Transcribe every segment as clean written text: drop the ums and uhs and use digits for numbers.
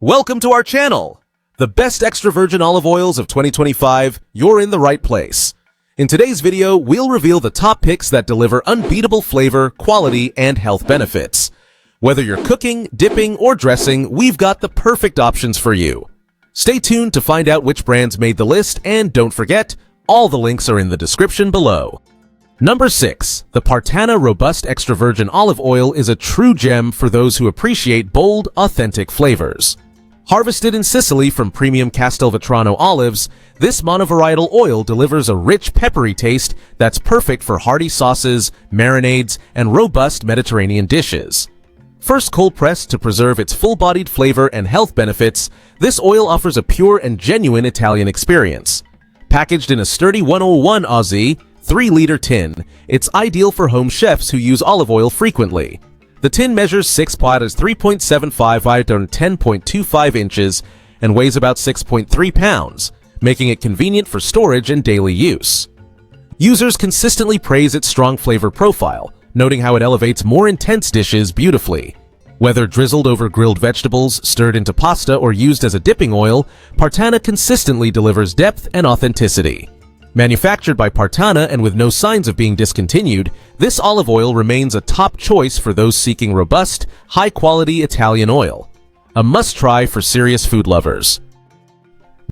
Welcome to our channel! The best extra virgin olive oils of 2025, you're in the right place. In today's video, we'll reveal the top picks that deliver unbeatable flavor, quality, and health benefits. Whether you're cooking, dipping, or dressing, we've got the perfect options for you. Stay tuned to find out which brands made the list, and don't forget, all the links are in the description below. Number 6. The Partana Robust Extra Virgin Olive Oil is a true gem for those who appreciate bold, authentic flavors. Harvested in Sicily from premium Castelvetrano olives, this monovarietal oil delivers a rich, peppery taste that's perfect for hearty sauces, marinades, and robust Mediterranean dishes. First cold-pressed to preserve its full-bodied flavor and health benefits, this oil offers a pure and genuine Italian experience. Packaged in a sturdy 101 Aussie, 3-liter tin, it's ideal for home chefs who use olive oil frequently. The tin measures 6 is 3.75 wide and 10.25 inches and weighs about 6.3 pounds, making it convenient for storage and daily use. Users consistently praise its strong flavor profile, noting how it elevates more intense dishes beautifully. Whether drizzled over grilled vegetables, stirred into pasta, or used as a dipping oil, Partana consistently delivers depth and authenticity. Manufactured by Partana and with no signs of being discontinued, this olive oil remains a top choice for those seeking robust, high-quality Italian oil. A must-try for serious food lovers.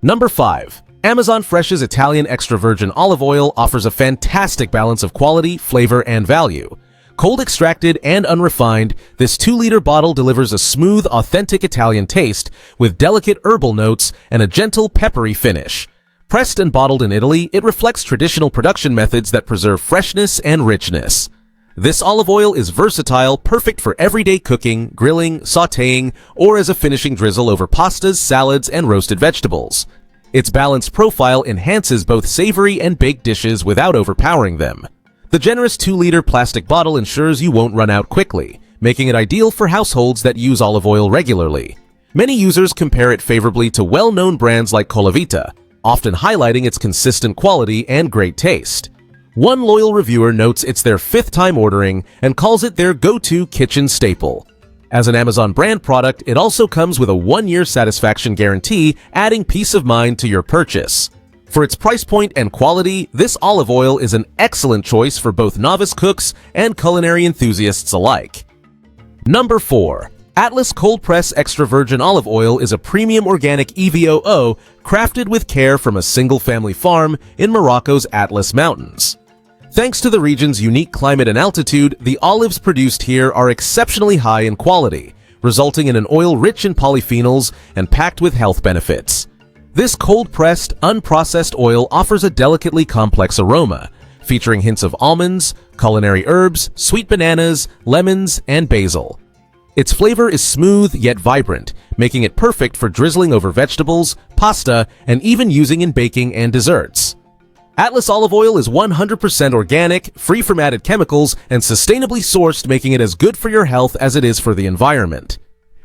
Number 5. Amazon Fresh's Italian Extra Virgin Olive Oil offers a fantastic balance of quality, flavor, and value. Cold extracted and unrefined, this 2-liter bottle delivers a smooth, authentic Italian taste with delicate herbal notes and a gentle, peppery finish. Pressed and bottled in Italy, it reflects traditional production methods that preserve freshness and richness. This olive oil is versatile, perfect for everyday cooking, grilling, sautéing, or as a finishing drizzle over pastas, salads, and roasted vegetables. Its balanced profile enhances both savory and baked dishes without overpowering them. The generous 2-liter plastic bottle ensures you won't run out quickly, making it ideal for households that use olive oil regularly. Many users compare it favorably to well-known brands like Colavita, often highlighting its consistent quality and great taste. One loyal reviewer notes it's their 5th time ordering and calls it their go-to kitchen staple. As an Amazon brand product, it also comes with a 1-year satisfaction guarantee, adding peace of mind to your purchase. For its price point and quality, this olive oil is an excellent choice for both novice cooks and culinary enthusiasts alike. Number 4. Atlas Cold Press Extra Virgin Olive Oil is a premium organic EVOO crafted with care from a single-family farm in Morocco's Atlas Mountains. Thanks to the region's unique climate and altitude, the olives produced here are exceptionally high in quality, resulting in an oil rich in polyphenols and packed with health benefits. This cold-pressed, unprocessed oil offers a delicately complex aroma, featuring hints of almonds, culinary herbs, sweet bananas, lemons, and basil. Its flavor is smooth yet vibrant, making it perfect for drizzling over vegetables, pasta, and even using in baking and desserts. Atlas olive oil is 100% organic, free from added chemicals, and sustainably sourced, making it as good for your health as it is for the environment.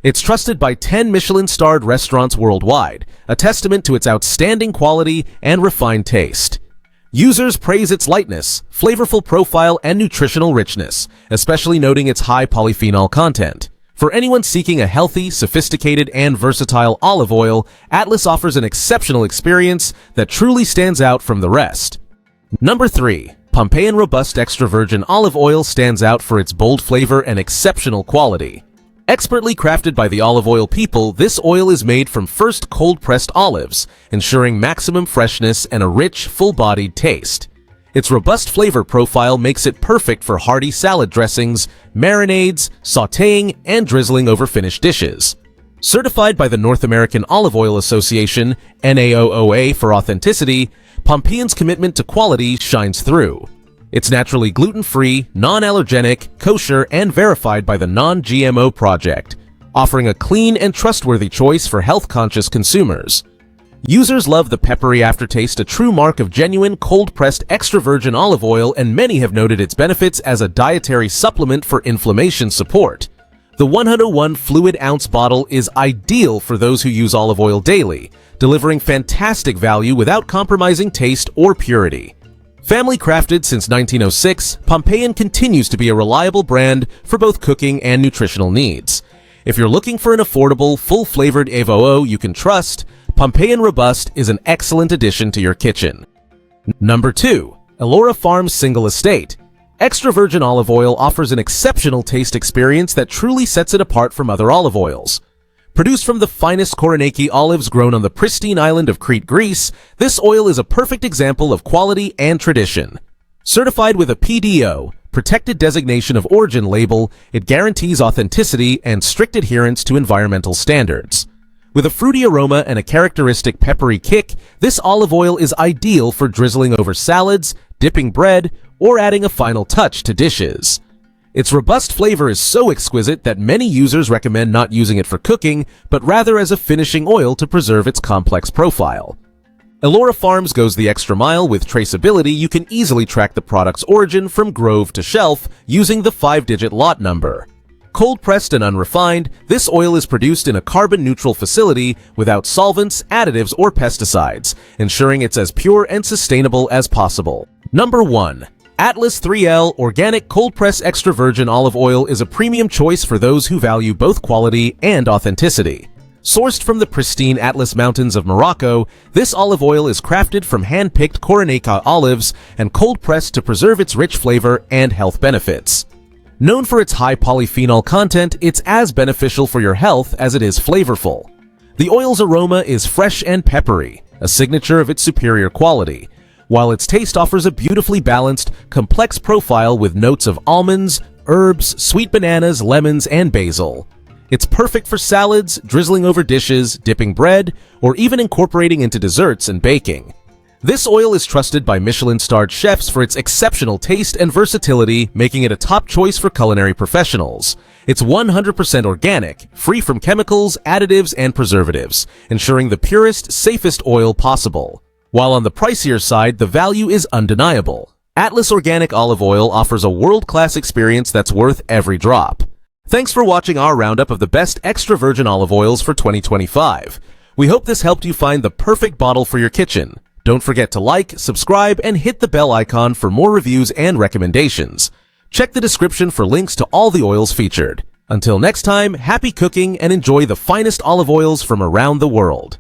It's trusted by 10 Michelin-starred restaurants worldwide, a testament to its outstanding quality and refined taste. Users praise its lightness, flavorful profile, and nutritional richness, especially noting its high polyphenol content. For anyone seeking a healthy, sophisticated, and versatile olive oil, Atlas offers an exceptional experience that truly stands out from the rest. Number 3. Pompeian Robust Extra Virgin Olive Oil stands out for its bold flavor and exceptional quality. Expertly crafted by the olive oil people, this oil is made from first cold-pressed olives, ensuring maximum freshness and a rich, full-bodied taste. Its robust flavor profile makes it perfect for hearty salad dressings, marinades, sautéing, and drizzling over finished dishes. Certified by the North American Olive Oil Association, NAOOA, for authenticity, Pompeian's commitment to quality shines through. It's naturally gluten-free, non-allergenic, kosher, and verified by the Non-GMO Project, offering a clean and trustworthy choice for health-conscious consumers. Users love the peppery aftertaste, a true mark of genuine cold-pressed extra virgin olive oil, and many have noted its benefits as a dietary supplement for inflammation support. The 101 fluid-ounce bottle is ideal for those who use olive oil daily, delivering fantastic value without compromising taste or purity. Family crafted since 1906, Pompeian continues to be a reliable brand for both cooking and nutritional needs. If you're looking for an affordable, full-flavored avoo you can trust, Pompeian Robust is an excellent addition to your kitchen. Number 2. Ellora Farms Single Estate. Extra virgin olive oil offers an exceptional taste experience that truly sets it apart from other olive oils. Produced from the finest Koroneiki olives grown on the pristine island of Crete, Greece, this oil is a perfect example of quality and tradition. Certified with a PDO, Protected Designation of Origin label, it guarantees authenticity and strict adherence to environmental standards. With a fruity aroma and a characteristic peppery kick, this olive oil is ideal for drizzling over salads, dipping bread, or adding a final touch to dishes. Its robust flavor is so exquisite that many users recommend not using it for cooking, but rather as a finishing oil to preserve its complex profile. Ellora Farms goes the extra mile with traceability. You can easily track the product's origin from grove to shelf using the 5-digit lot number. Cold-pressed and unrefined, this oil is produced in a carbon-neutral facility without solvents, additives, or pesticides, ensuring it's as pure and sustainable as possible. Number 1. Atlas 3L Organic Cold Press Extra Virgin Olive Oil is a premium choice for those who value both quality and authenticity. Sourced from the pristine Atlas Mountains of Morocco, this olive oil is crafted from hand-picked Koroneika olives and cold-pressed to preserve its rich flavor and health benefits. Known for its high polyphenol content, it's as beneficial for your health as it is flavorful. The oil's aroma is fresh and peppery, a signature of its superior quality, while its taste offers a beautifully balanced, complex profile with notes of almonds, herbs, sweet bananas, lemons, and basil. It's perfect for salads, drizzling over dishes, dipping bread, or even incorporating into desserts and baking. This oil is trusted by Michelin-starred chefs for its exceptional taste and versatility, making it a top choice for culinary professionals. It's 100% organic, free from chemicals, additives, and preservatives, ensuring the purest, safest oil possible. While on the pricier side, the value is undeniable. Atlas Organic Olive Oil offers a world-class experience that's worth every drop. Thanks for watching our roundup of the best extra virgin olive oils for 2025. We hope this helped you find the perfect bottle for your kitchen. Don't forget to like, subscribe, and hit the bell icon for more reviews and recommendations. Check the description for links to all the oils featured. Until next time, happy cooking and enjoy the finest olive oils from around the world.